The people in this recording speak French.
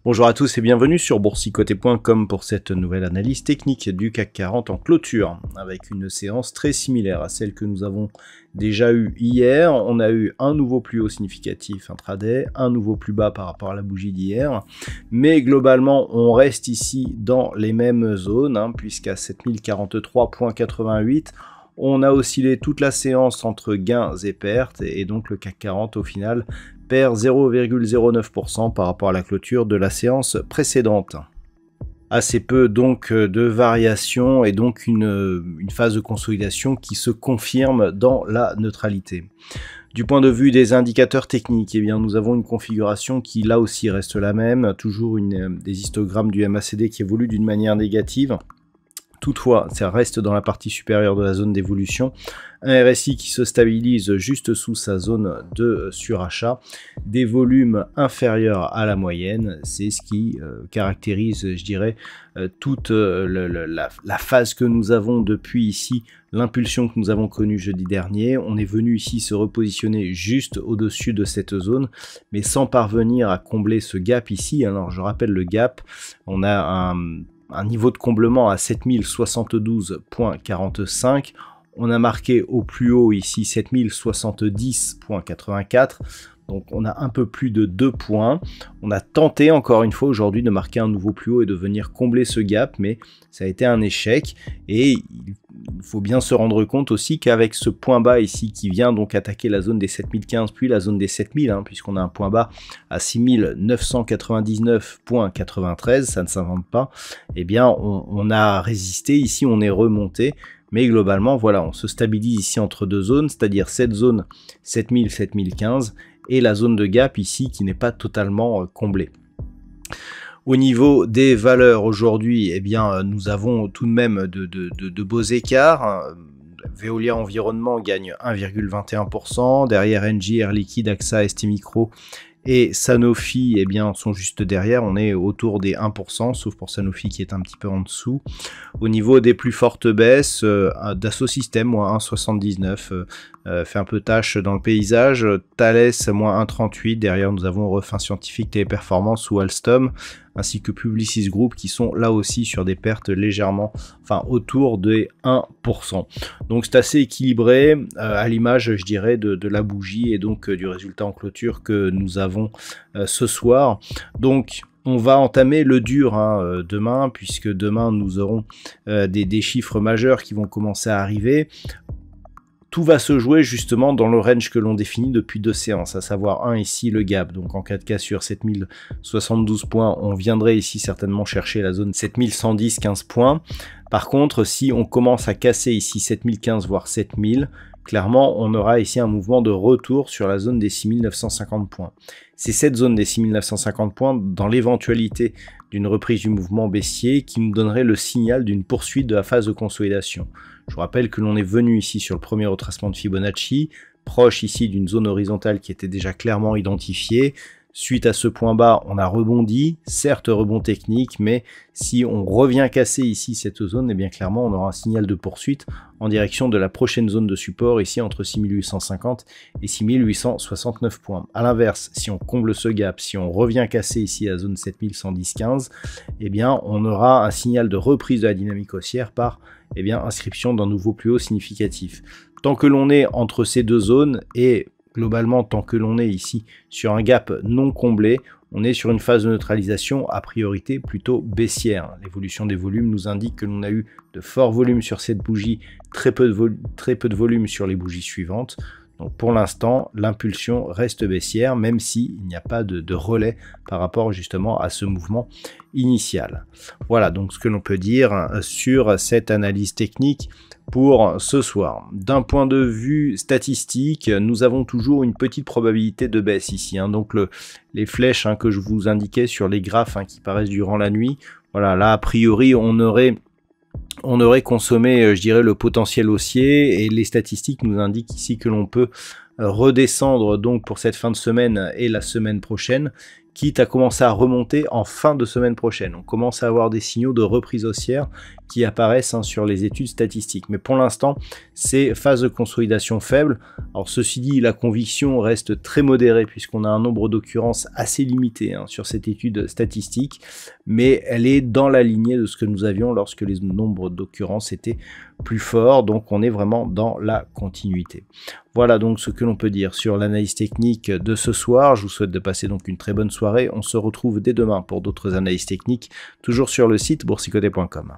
Bonjour à tous et bienvenue sur boursicoté.com pour cette nouvelle analyse technique du CAC 40 en clôture, avec une séance très similaire à celle que nous avons déjà eue hier. On a eu un nouveau plus haut significatif intraday, un nouveau plus bas par rapport à la bougie d'hier, mais globalement on reste ici dans les mêmes zones, puisqu'à 7043,88, on a oscillé toute la séance entre gains et pertes, et donc le CAC 40 au final perd 0,09% par rapport à la clôture de la séance précédente. Assez peu donc de variations et donc une phase de consolidation qui se confirme dans la neutralité. Du point de vue des indicateurs techniques, eh bien, nous avons une configuration qui là aussi reste la même, toujours des histogrammes du MACD qui évoluent d'une manière négative. Toutefois, ça reste dans la partie supérieure de la zone d'évolution. Un RSI qui se stabilise juste sous sa zone de surachat. Des volumes inférieurs à la moyenne. C'est ce qui caractérise, je dirais, toute la phase que nous avons depuis ici, l'impulsion que nous avons connue jeudi dernier. On est venu ici se repositionner juste au-dessus de cette zone, mais sans parvenir à combler ce gap ici. Alors, je rappelle le gap. On a un niveau de comblement à 7072,45. On a marqué au plus haut ici 7070,84. Donc on a un peu plus de 2 points. On a tenté encore une fois aujourd'hui de marquer un nouveau plus haut et de venir combler ce gap, mais ça a été un échec. Et il faut bien se rendre compte aussi qu'avec ce point bas ici qui vient donc attaquer la zone des 7015 puis la zone des 7000, puisqu'on a un point bas à 6999,93, ça ne s'invente pas, eh bien on a résisté, ici on est remonté. Mais globalement, voilà, on se stabilise ici entre deux zones, c'est-à-dire cette zone 7000-7015 et la zone de gap ici qui n'est pas totalement comblée. Au niveau des valeurs aujourd'hui, eh bien, nous avons tout de même de beaux écarts. Veolia Environnement gagne 1,21%, derrière Engie, Air Liquide, AXA, ST Micro et Sanofi, eh bien, sont juste derrière. On est autour des 1%, sauf pour Sanofi qui est un petit peu en dessous. Au niveau des plus fortes baisses, Dassault Systèmes, moins 1,79, fait un peu tâche dans le paysage. Thales, moins 1,38. Derrière, nous avons Refin Scientifique, Téléperformance ou Alstom, ainsi que Publicis Group qui sont là aussi sur des pertes légèrement, enfin autour des 1%. Donc c'est assez équilibré à l'image, je dirais, de la bougie et donc du résultat en clôture que nous avons ce soir. Donc on va entamer le dur demain, puisque demain nous aurons des chiffres majeurs qui vont commencer à arriver. Tout va se jouer justement dans le range que l'on définit depuis 2 séances, à savoir ici le gap. Donc en 4K sur 7072 points, on viendrait ici certainement chercher la zone 7110-15 points. Par contre, si on commence à casser ici 7015 voire 7000, clairement on aura ici un mouvement de retour sur la zone des 6950 points. C'est cette zone des 6950 points, dans l'éventualité d'une reprise du mouvement baissier, qui nous donnerait le signal d'une poursuite de la phase de consolidation. Je vous rappelle que l'on est venu ici sur le premier retracement de Fibonacci, proche ici d'une zone horizontale qui était déjà clairement identifiée. Suite à ce point bas, on a rebondi, certes rebond technique, mais si on revient casser ici cette zone, eh bien clairement on aura un signal de poursuite en direction de la prochaine zone de support, ici entre 6850 et 6869 points. A l'inverse, si on comble ce gap, si on revient casser ici la zone 7110-15, eh bien on aura un signal de reprise de la dynamique haussière par inscription d'un nouveau plus haut significatif. Tant que l'on est entre ces deux zones et globalement, tant que l'on est ici sur un gap non comblé, on est sur une phase de neutralisation à priorité plutôt baissière. L'évolution des volumes nous indique que l'on a eu de forts volumes sur cette bougie, très peu de volume sur les bougies suivantes. Donc pour l'instant, l'impulsion reste baissière, même s'il n'y a pas de relais par rapport justement à ce mouvement initial. Voilà donc ce que l'on peut dire sur cette analyse technique pour ce soir. D'un point de vue statistique, nous avons toujours une petite probabilité de baisse ici. Donc les flèches que je vous indiquais sur les graphes qui paraissent durant la nuit, voilà, là a priori on aurait on aurait consommé, je dirais, le potentiel haussier, et les statistiques nous indiquent ici que l'on peut redescendre donc pour cette fin de semaine et la semaine prochaine, quitte à commencer à remonter en fin de semaine prochaine. On commence à avoir des signaux de reprise haussière qui apparaissent sur les études statistiques. Mais pour l'instant, c'est phase de consolidation faible. Alors ceci dit, la conviction reste très modérée puisqu'on a un nombre d'occurrences assez limité sur cette étude statistique, mais elle est dans la lignée de ce que nous avions lorsque les nombres d'occurrences étaient plus forts, donc on est vraiment dans la continuité. Voilà donc ce que l'on peut dire sur l'analyse technique de ce soir. Je vous souhaite de passer donc une très bonne soirée. On se retrouve dès demain pour d'autres analyses techniques, toujours sur le site boursicoté.com.